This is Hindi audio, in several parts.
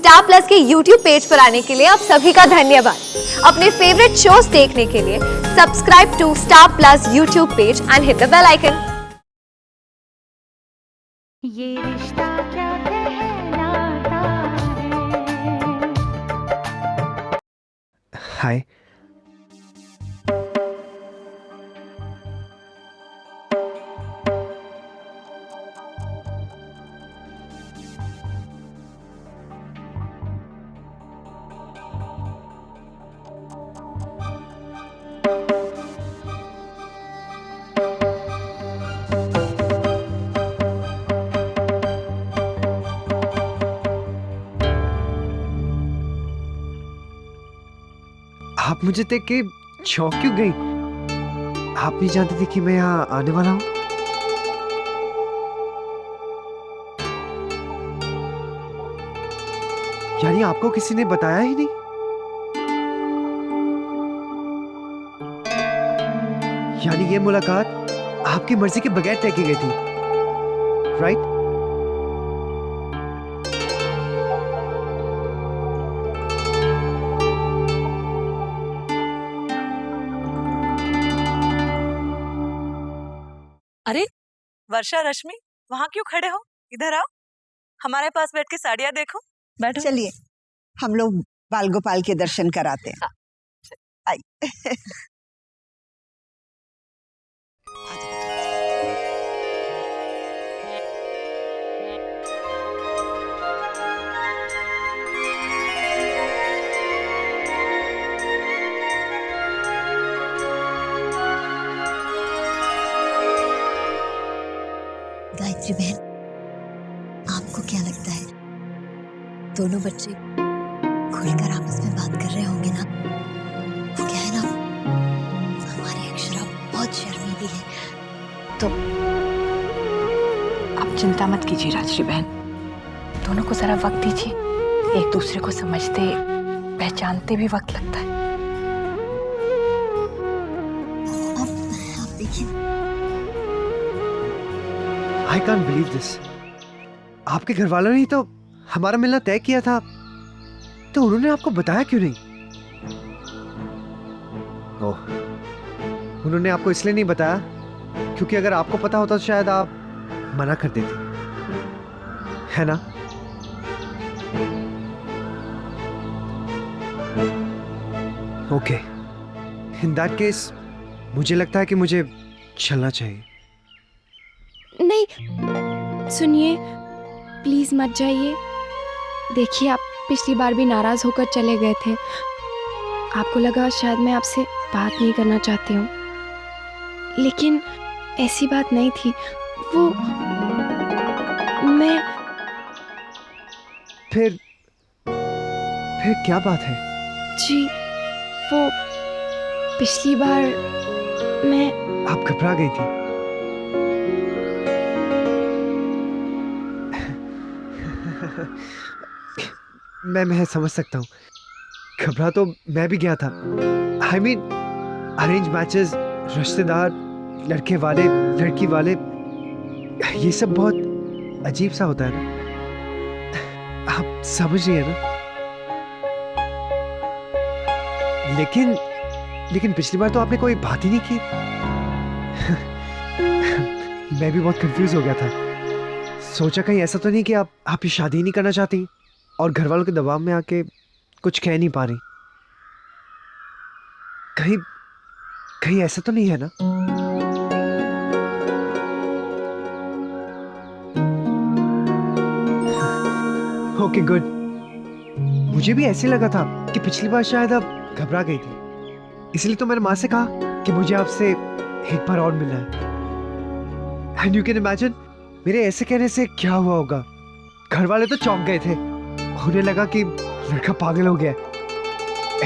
स्टार प्लस के YouTube पेज पर आने के लिए आप सभी का धन्यवाद। अपने फेवरेट शोज देखने के लिए subscribe to Star Plus YouTube page and hit the bell icon. ये रिश्ता क्या कहलाता है। हाय। आप मुझे देख के चौंक क्यों गई? आप नहीं जानती थी कि मैं यहाँ आने वाला हूँ? यानी आपको किसी ने बताया ही नहीं? यानी ये मुलाकात आपकी मर्जी के बगैर तय की गई थी, राइट? अरे वर्षा, रश्मि, वहां क्यों खड़े हो? इधर आओ, हमारे पास बैठ के साड़ियाँ देखो। बैठो। चलिए हम लोग बाल गोपाल के दर्शन कराते हैं। आई। गायत्री बहन, आपको क्या लगता है दोनों बच्चे खुलकर आपस में बात कर रहे होंगे ना? वो क्या है ना, हमारी अक्षरा बहुत शर्मीली है। तो आप चिंता मत कीजिए राजश्री बहन, दोनों को जरा वक्त दीजिए। एक दूसरे को समझते पहचानते भी वक्त लगता है। आप देखिए, I can't believe this. आपके घर वालों ने ही तो हमारा मिलना तय किया था, तो उन्होंने आपको बताया क्यों नहीं? ओह, उन्होंने आपको इसलिए नहीं बताया क्योंकि अगर आपको पता होता तो शायद आप मना कर देते, है ना? ओके, इन दैट केस मुझे लगता है कि मुझे चलना चाहिए। नहीं सुनिए, प्लीज मत जाइए। देखिए, आप पिछली बार भी नाराज होकर चले गए थे। आपको लगा शायद मैं आपसे बात नहीं करना चाहती हूँ, लेकिन ऐसी बात नहीं थी। वो मैं फिर क्या बात है? जी, वो पिछली बार मैं आप घबरा गई थी। मैं समझ सकता हूँ, घबरा तो मैं भी गया था। I mean, अरेंज मैचेस, रिश्तेदार, लड़के वाले लड़की वाले, ये सब बहुत अजीब सा होता है ना, आप समझ रही है ना? लेकिन पिछली बार तो आपने कोई बात ही नहीं की। मैं भी बहुत कंफ्यूज हो गया था। सोचा कहीं ऐसा तो नहीं कि आप ये शादी ही नहीं करना चाहती और घर वालों के दबाव में आके कुछ कह नहीं पा रही। कहीं ऐसा तो नहीं है ना? Okay good. मुझे भी ऐसे लगा था कि पिछली बार शायद आप घबरा गई थी, इसलिए तो मैंने माँ से कहा कि मुझे आपसे एक बार और मिलना है। एंड यू कैन इमेजिन मेरे ऐसे कहने से क्या हुआ होगा। घर वाले तो चौंक गए थे, उन्हें लगा कि लड़का पागल हो गया।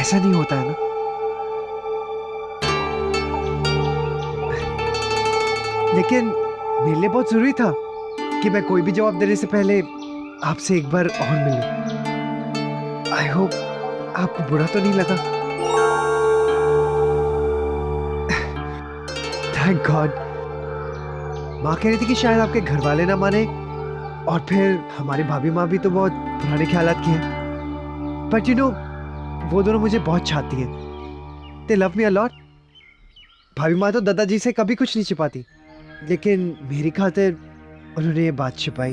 ऐसा नहीं होता है ना? लेकिन मेरे लिए बहुत जरूरी था कि मैं कोई भी जवाब देने से पहले आपसे एक बार और मिलूं। आई होप आपको बुरा तो नहीं लगा। Thank God. माँ कह रही थी कि शायद आपके घर वाले ना माने, और फिर हमारी भाभी माँ भी तो बहुत पुराने ख्यालात की हैं। बट यू नो वो दोनों मुझे बहुत चाहती हैं। दे लव मी अ लॉट। भाभी माँ तो दादाजी से कभी कुछ नहीं छिपाती, लेकिन मेरी खातिर उन्होंने ये बात छिपाई।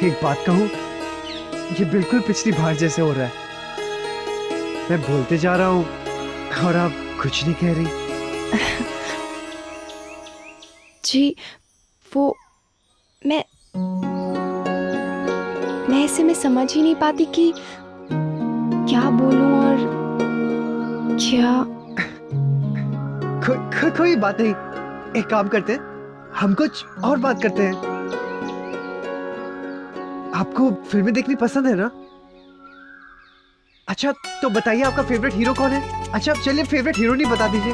एक बात कहूँ, ये बिल्कुल पिछली बार जैसे हो रहा है। मैं बोलते जा रहा हूँ और आप कुछ नहीं कह रही। जी वो मैं ऐसे में समझ ही नहीं पाती कि क्या बोलूं और क्या। कोई बात नहीं, एक काम करते हैं, हम कुछ और बात करते हैं। आपको फिल्में देखनी पसंद है ना? अच्छा तो बताइए आपका फेवरेट हीरो कौन है? अच्छा चलिए फेवरेट हीरो नहीं बता दीजिए।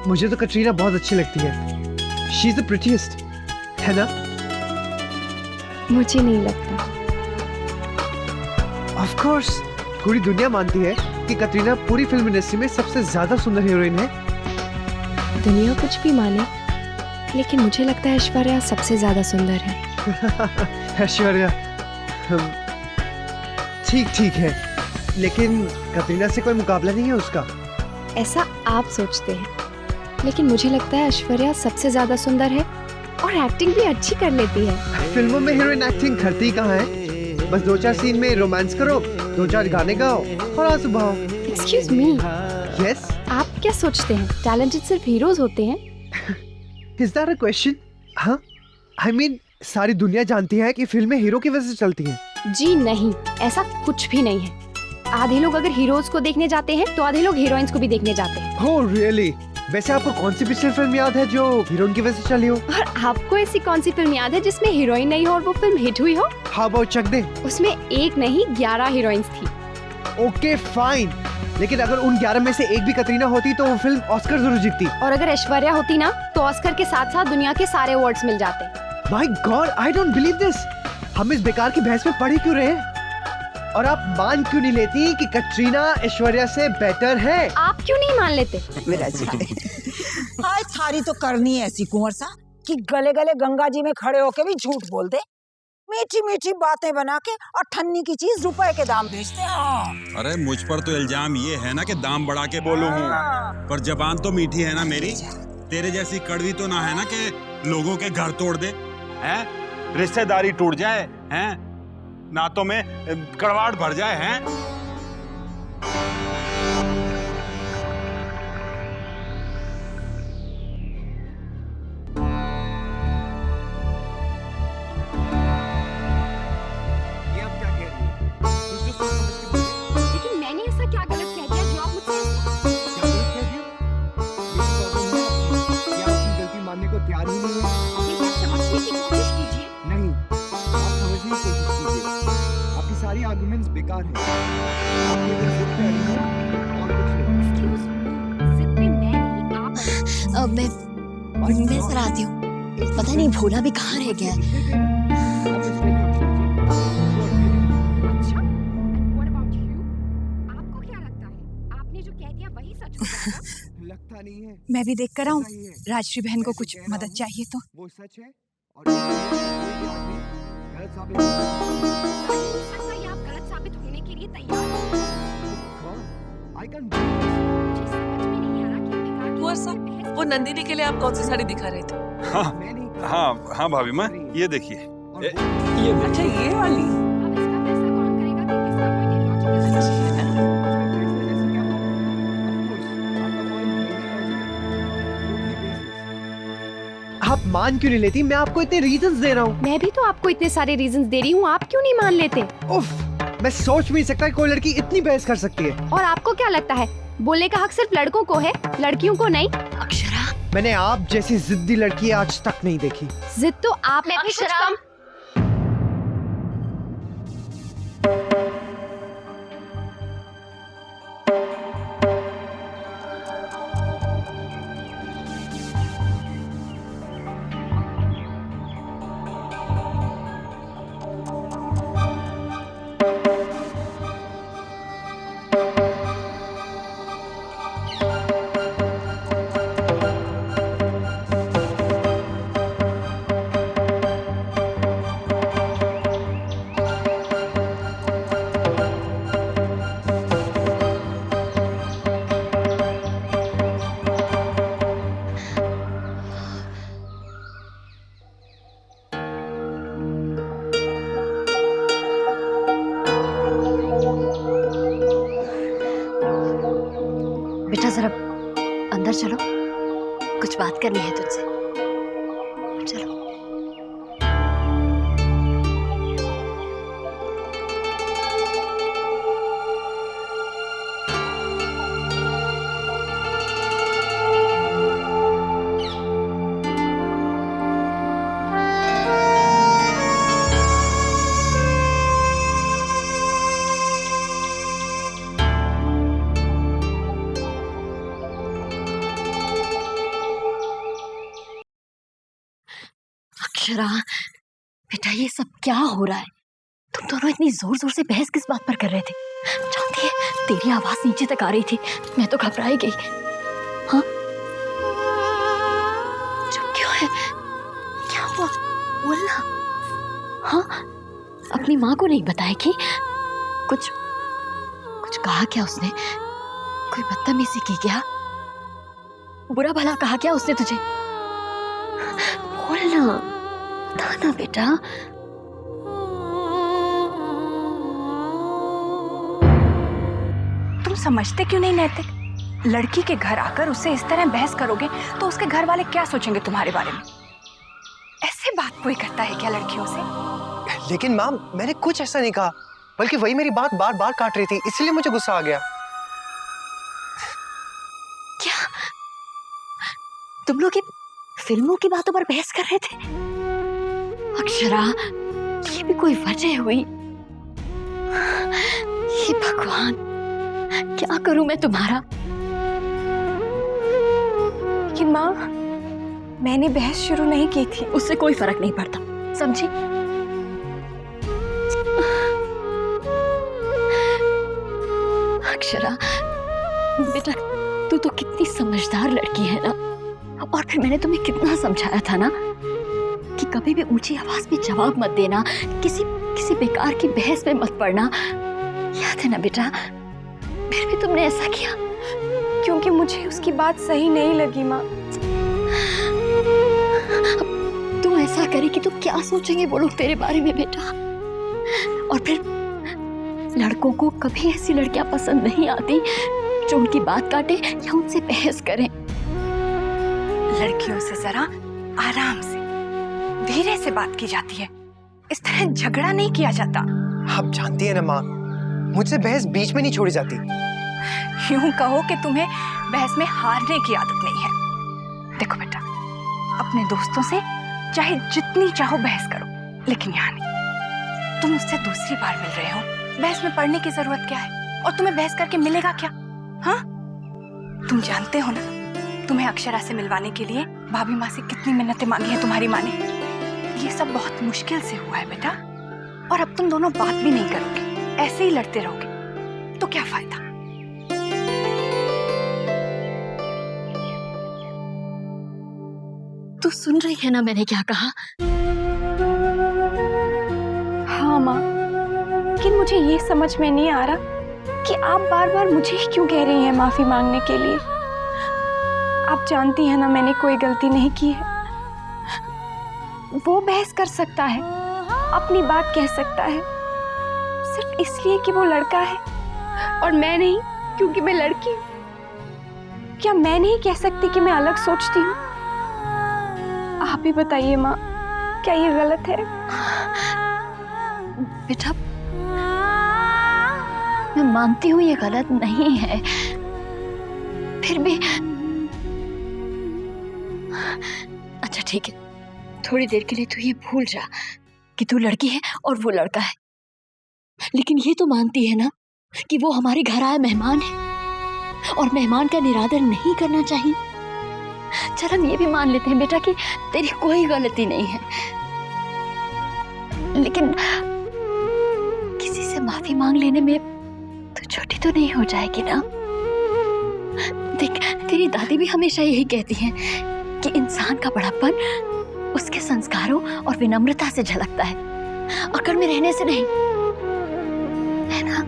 मुझे तो कटरीना बहुत अच्छी लगती है। शी इज द प्रिटीएस्ट, है ना? मुझे नहीं लगता। ऑफ कोर्स पूरी दुनिया मानती है कि कटरीना पूरी फिल्म इंडस्ट्री में सबसे ज्यादा सुंदर हीरोइन है। दुनिया कुछ भी माने, लेकिन मुझे लगता है ऐश्वर्या सबसे ज्यादा सुंदर है। ऐश्वर्या ठीक है, लेकिन कटरीना से कोई मुकाबला नहीं है उसका। ऐसा आप सोचते हैं, लेकिन मुझे लगता है ऐश्वर्या सबसे ज्यादा सुंदर है और एक्टिंग भी अच्छी कर लेती है। फिल्मों में हीरोइन एक्टिंग करती कहाँ है? बस 2-4 सीन में रोमांस करो, 2-4 गाने गाओ और आंसू बहाओ। एक्सक्यूज मी, यस, आप क्या सोचते हैं टैलेंटेड सिर्फ हीरोज होते हैं? Is that a question? हाँ, आई मीन सारी दुनिया जानती है कि फिल्में हीरो की वजह से चलती हैं। जी नहीं, ऐसा कुछ भी नहीं है। आधे लोग अगर हीरोज को देखने जाते हैं तो आधे लोग हीरोइंस को भी देखने जाते हैं। Oh really? वैसे आपको कौन सी पिक्चर फिल्म याद है जो हीरोइन की वजह से चली हो? और आपको ऐसी कौन सी फिल्म याद है जिसमें हीरोइन नहीं हो और वो फिल्म हिट हुई हो? हाउ अबाउट चक दे? उसमें एक नहीं 11 हीरोइंस थी। ओके फाइन, लेकिन अगर उन 11 में से एक भी कटरीना होती तो वो फिल्म ऑस्कर जरूर जीतती। और अगर ऐश्वर्या होती ना तो ऑस्कर के साथ साथ दुनिया के सारे अवार्ड्स मिल जाते। My God, I don't believe this. हम इस बेकार की बहस में पड़े क्यों रहे? और आप मान क्यों नहीं लेती कि कटरीना ऐश्वर्या से बेटर है? आप क्यों नहीं मान लेते? विराज भाई, हाय थारी तो करनी है ऐसी कुंवर सा कि गले गले गंगा जी में खड़े होके भी झूठ बोल दे, मीठी मीठी बातें बना के और ठन्नी की चीज रुपए के दाम बेचते हैं। अरे मुझ पर तो इल्जाम ये है ना कि दाम बढ़ा के बोलूं हूँ, पर जबान तो मीठी है ना मेरी। तेरे जैसी कड़वी तो ना है ना कि लोगों के घर तोड़ दे, हैं? रिश्तेदारी टूट जाए, हैं? नातों में कड़वाहट भर जाए, हैं? लेकिन मैंने ऐसा क्या गलत कह दिया जो आप मुझसे गलती मानने को तैयार ही नहीं है। अपनी बात समझने की कोशिश कीजिए। नहीं, आप समझने की कोशिश कीजिए। आपकी सारी आर्गुमेंट्स बेकार हैं। आप ये बस जिद पे अड़ी हैं और कुछ नहीं। Excuse me, जिद पे मैं नहीं, आप मैं सर आती हूँ। पता नहीं भोला भी कहाँ रह गया है। आप इस पे नहीं सोचिए। अच्छा, and what about you? आपको क्या लगता है आपने जो कह दिया वही सच हो जाएगा? लगता नहीं है। मैं भी देख कर आऊं, सही है। राजश्री बहन को कुछ मैं कह मदद रहा चाहिए तो। हूँ, वो सच है और कोई भी आदमी गलत साबित नहीं कर सकता। सच है, आप गलत साबित होने के लिए तैयार हो। I can't मुझे समझ में नहीं आ रहा कि बेकार की कुंवर साहब, वो नंदिनी के लिए आप कौन सी साड़ी दिखा रहे थे? हाँ मैं नहीं हाँ भाभी माँ, ये देखिए। और ए, वो- अच्छा ये वाली। अब इसका फैसला कौन करेगा कि किसका पॉइंट लॉजिकल है? आप मान क्यों नहीं लेती? मैं आपको इतने रीजंस दे रहा हूँ। मैं भी तो आपको इतने सारे रीजंस दे रही हूँ, आप क्यों नहीं मान लेते? उफ, मैं सोच भी नहीं सकता कि कोई लड़की इतनी बहस कर सकती है। और आपको क्या लगता है बोलने का हक सिर्फ लड़कों को है, लड़कियों को नहीं? अक्षरा, मैंने आप जैसी जिद्दी लड़की आज तक नहीं देखी। जिद तो आप में भी कुछ अक्षरा। कम। जरा अंदर चलो, कुछ बात करनी है तुझसे। चलो। अक्षरा, बेटा ये सब क्या हो रहा है? तुम दोनों इतनी जोर जोर से बहस किस बात पर कर रहे थे? जानती है तेरी आवाज नीचे तक आ रही थी, मैं तो घबराई गई। हाँ, चुप क्यों है? क्या हुआ? बोलना। हाँ, अपनी माँ को नहीं बताएगी? कुछ कहा क्या उसने? कोई बदतमीजी की क्या? बुरा भला कहा क्या उसने तुझे? बोलना, बता ना बेटा। तुम समझते क्यों नहीं नैतिक? लड़की के घर आकर उससे इस तरह बहस करोगे तो उसके घर वाले क्या सोचेंगे तुम्हारे बारे में? ऐसे बात कोई करता है क्या लड़कियों से? लेकिन माँ, मैंने कुछ ऐसा नहीं कहा, बल्कि वही मेरी बात बार बार काट रही थी, इसलिए मुझे गुस्सा आ गया। क्या तुम लोग फिल्मों की बातों पर बहस कर रहे थे? अक्षरा, ये भी कोई वजह हुई? हे भगवान, क्या करूं मैं तुम्हारा? लेकिन माँ, मैंने बहस शुरू नहीं की थी। उससे कोई फर्क नहीं पड़ता, समझी? अक्षरा बेटा, तू तो कितनी समझदार लड़की है ना। और फिर मैंने तुम्हें कितना समझाया था ना कि कभी भी ऊंची आवाज में जवाब मत देना, किसी बेकार की बहस में मत पड़ना। याद है ना बेटा? फिर भी तुमने ऐसा किया क्योंकि मुझे उसकी बात सही नहीं लगी माँ। तू ऐसा करेगी तो क्या सोचेंगे वो लोग तेरे बारे में बेटा? और फिर लड़कों को कभी ऐसी लड़कियां पसंद नहीं आती जो उनकी बात काटे या उनसे बहस करें। लड़कियों से जरा आराम से, धीरे से बात की जाती है, इस तरह झगड़ा नहीं किया जाता। आप जानती है ना माँ, मुझसे बहस बीच में नहीं छोड़ी जाती। यूं कहो कि तुम्हें बहस में हारने की आदत नहीं है। देखो बेटा, अपने दोस्तों से चाहे जितनी चाहो बहस करो, लेकिन यहाँ नहीं। तुम उससे दूसरी बार मिल रहे हो, बहस में पड़ने की जरूरत क्या है? और तुम्हें बहस करके मिलेगा क्या? हाँ, तुम जानते हो ना, तुम्हें अक्षरा से मिलवाने के लिए भाभी माँ से कितनी मिन्नतें मांगी है तुम्हारी माँ ने। ये सब बहुत मुश्किल से हुआ है बेटा। और अब तुम दोनों बात भी नहीं करोगे, ऐसे ही लड़ते रहोगे तो क्या फायदा? तू सुन रही है ना मैंने क्या कहा? हाँ माँ, लेकिन मुझे ये समझ में नहीं आ रहा कि आप बार बार मुझे ही क्यों कह रही हैं माफी मांगने के लिए। आप जानती हैं ना मैंने कोई गलती नहीं की है। वो बहस कर सकता है, अपनी बात कह सकता है, सिर्फ इसलिए कि वो लड़का है, और मैं नहीं क्योंकि मैं लड़की हूँ। क्या मैं नहीं कह सकती कि मैं अलग सोचती हूँ? आप ही बताइए माँ, क्या ये गलत है? बेटा, मैं मानती हूँ ये गलत नहीं है, फिर भी अच्छा ठीक है, थोड़ी देर के लिए तू ये भूल जा कि तू लड़की है और वो लड़का है। लेकिन ये तो मानती है ना कि वो हमारे घर आए मेहमान है और मेहमान का निरादर नहीं करना चाहिए। चल हम ये भी मान लेते हैं बेटा कि तेरी कोई गलती नहीं है, लेकिन किसी से माफी मांग लेने में तू छोटी तो नहीं हो जाएगी ना? देख, तेरी दादी भी हमेशा यही कहती हैं कि इंसान का बड़ापन उसके संस्कारों और विनम्रता से झलकता है, अकड़ में रहने से नहीं, है ना?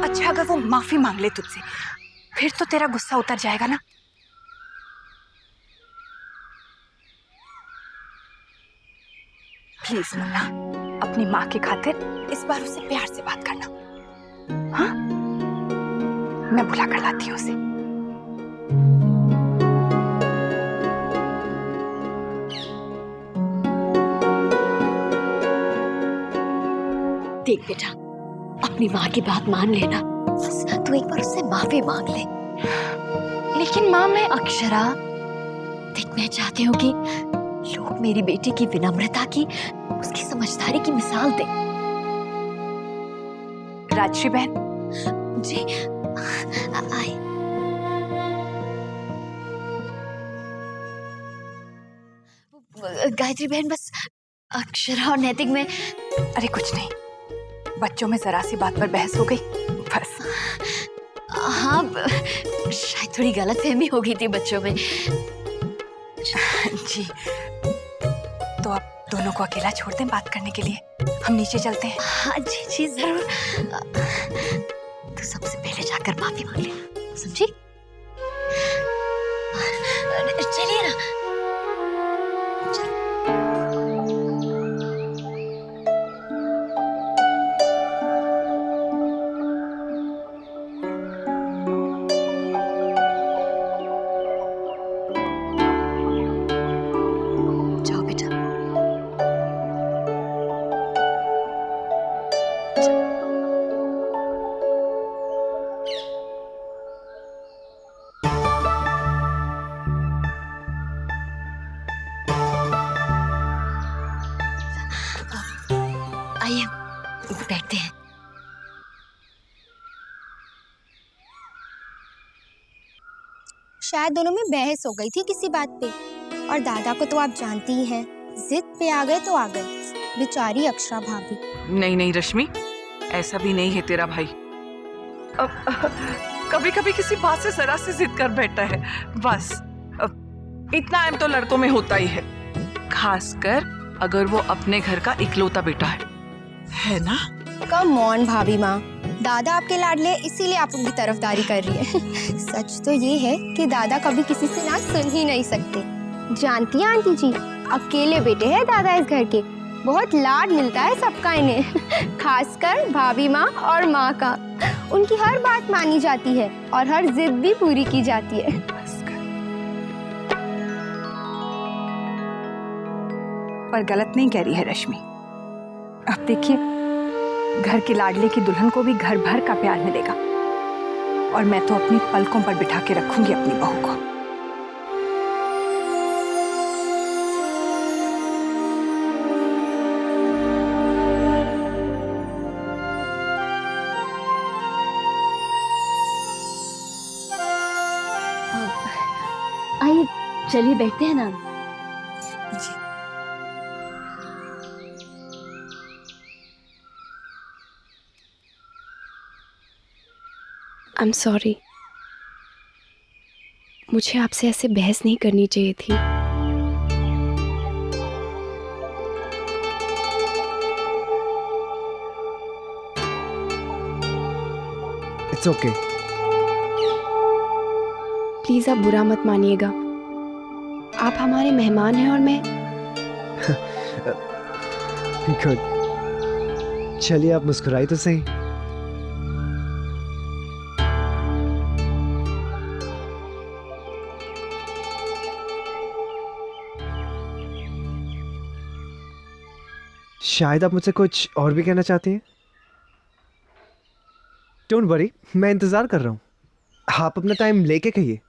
अच्छा, अगर वो माफी मांग ले तुझसे, फिर तो तेरा गुस्सा उतर जाएगा ना? प्लीज मुन्ना, अपनी माँ की खातिर इस बार उससे प्यार से बात करना। हाँ, मैं बुला कर लाती हूँ उसे। देख बेटा, अपनी माँ की बात मान लेना, बस तू एक बार उससे माफी मांग ले। लेकिन माँ, मैं अक्षरा, देख मैं चाहती हूँ कि लोग मेरी बेटी की विनम्रता की, उसकी समझदारी की मिसाल दें। राजश्री बहन जी आए। गायत्री बहन, बस अक्षरा और नैतिक में। अरे कुछ नहीं, बच्चों में जरा सी बात पर बहस हो गई बस। हाँ, शायद थोड़ी गलतफहमी हो गई थी बच्चों में। जी, तो आप दोनों को अकेला छोड़ दें बात करने के लिए, हम नीचे चलते हैं। हाँ जी जी जरूर। तो सबसे पहले जाकर माफी मांग लेना, समझी? चलिए ना। जाओ बेटा। आइए बैठते हैं। शायद दोनों में बहस हो गई थी किसी बात पे, और दादा को तो आप जानती ही हैं, जिद पे आ गए तो आ गए। बेचारी अक्षरा भाभी। नहीं नहीं रश्मि, ऐसा भी नहीं है तेरा भाई। अब कभी कभी किसी बात से जरा सी जिद कर बैठता है, बस। इतना एम तो लड़कों में होता ही है, खासकर अगर वो अपने घर का इकलौता बेटा है ना? कम ऑन भाभी माँ, दादा आपके लाडले, इसीलिए आप उनकी तरफदारी कर रही है। सच तो ये है कि दादा कभी किसी से ना सुन ही नहीं सकते। जानती हैं आंटी जी, अकेले बेटे हैं दादा इस घर के, बहुत लाड मिलता है सबका इन्हें, खासकर भाभी माँ और माँ का। उनकी हर बात मानी जाती है और हर जिद भी पूरी की जाती है। पर गलत नहीं कह रही है रश्मि। अब देखिए, घर के लाडले की दुल्हन को भी घर भर का प्यार मिलेगा, और मैं तो अपनी पलकों पर बिठा के रखूंगी अपनी बहू को। आइए चलिए बैठते हैं ना। आई एम सॉरी, मुझे आपसे ऐसे बहस नहीं करनी चाहिए थी। It's okay. प्लीज आप बुरा मत मानिएगा, आप हमारे मेहमान हैं और मैं। गुड, चलिए आप मुस्कुराई तो सही। शायद आप मुझसे कुछ और भी कहना चाहती हैं। डोंट वरी, मैं इंतजार कर रहा हूँ, आप अपना टाइम लेके कहिए।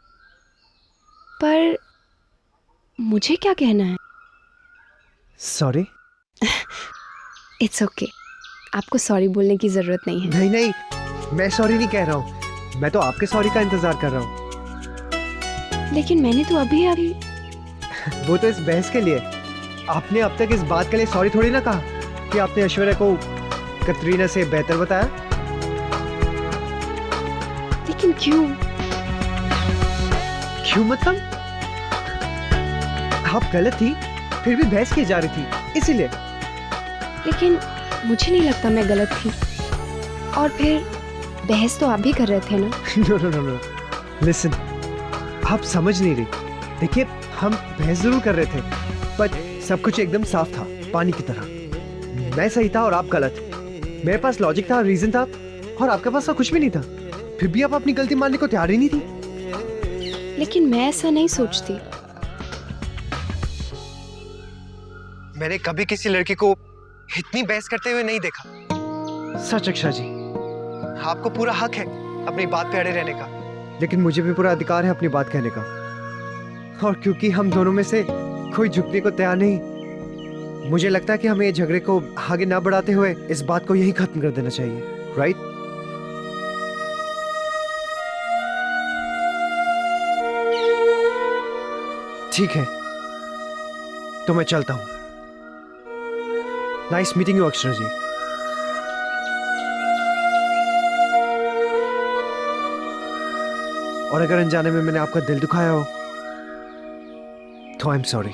पर मुझे क्या कहना है? सॉरी। इट्स ओके, आपको सॉरी बोलने की जरूरत नहीं है। नहीं नहीं, मैं सॉरी नहीं कह रहा हूँ, मैं तो आपके सॉरी का इंतजार कर रहा हूँ। लेकिन मैंने तो अभी वो तो इस बहस के लिए। आपने अब तक इस बात के लिए सॉरी थोड़ी ना कहा कि आपने ऐश्वर्या को कतरीना से बेहतर बताया। लेकिन क्यों? क्यों मतलब? आप गलत थी, फिर भी बहस की जा रही थी, इसीलिए। लेकिन मुझे नहीं लगता मैं गलत थी, और फिर बहस तो आप भी कर रहे थे ना। No no no no, listen, आप समझ नहीं रही। देखिए, हम बहस जरूर कर रहे थे, पर सब कुछ एकदम साफ था, पानी की तरह। मैं सही था और आप गलत। मेरे पास लॉजिक था, रीजन था, और आपके पास तो कुछ भी नहीं था, फिर भी आप अपनी गलती मानने को तैयार ही नहीं थी। लेकिन मैं ऐसा नहीं सोचती। मैंने कभी किसी लड़की को इतनी बहस करते हुए नहीं देखा। सच अक्षा जी, आपको पूरा हक है अपनी बात पे अड़े रहने का, लेकिन मुझे भी पूरा अधिकार है अपनी बात कहने का। और क्योंकि हम दोनों में से कोई झुकने को तैयार नहीं, मुझे लगता है कि हमें ये झगड़े को आगे ना बढ़ाते हुए इस बात को यही खत्म कर देना चाहिए, राइट? ठीक है, तो मैं चलता हूं। नाइस मीटिंग यू अक्षरा जी। और अगर अनजाने में मैंने आपका दिल दुखाया हो तो आई एम सॉरी।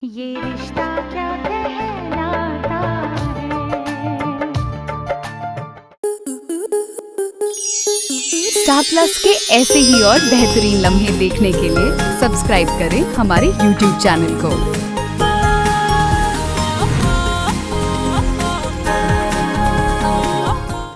ये रिश्ता क्या कहलाता है। स्टार प्लस के ऐसे ही और बेहतरीन लम्हे देखने के लिए सब्सक्राइब करें हमारे YouTube चैनल को।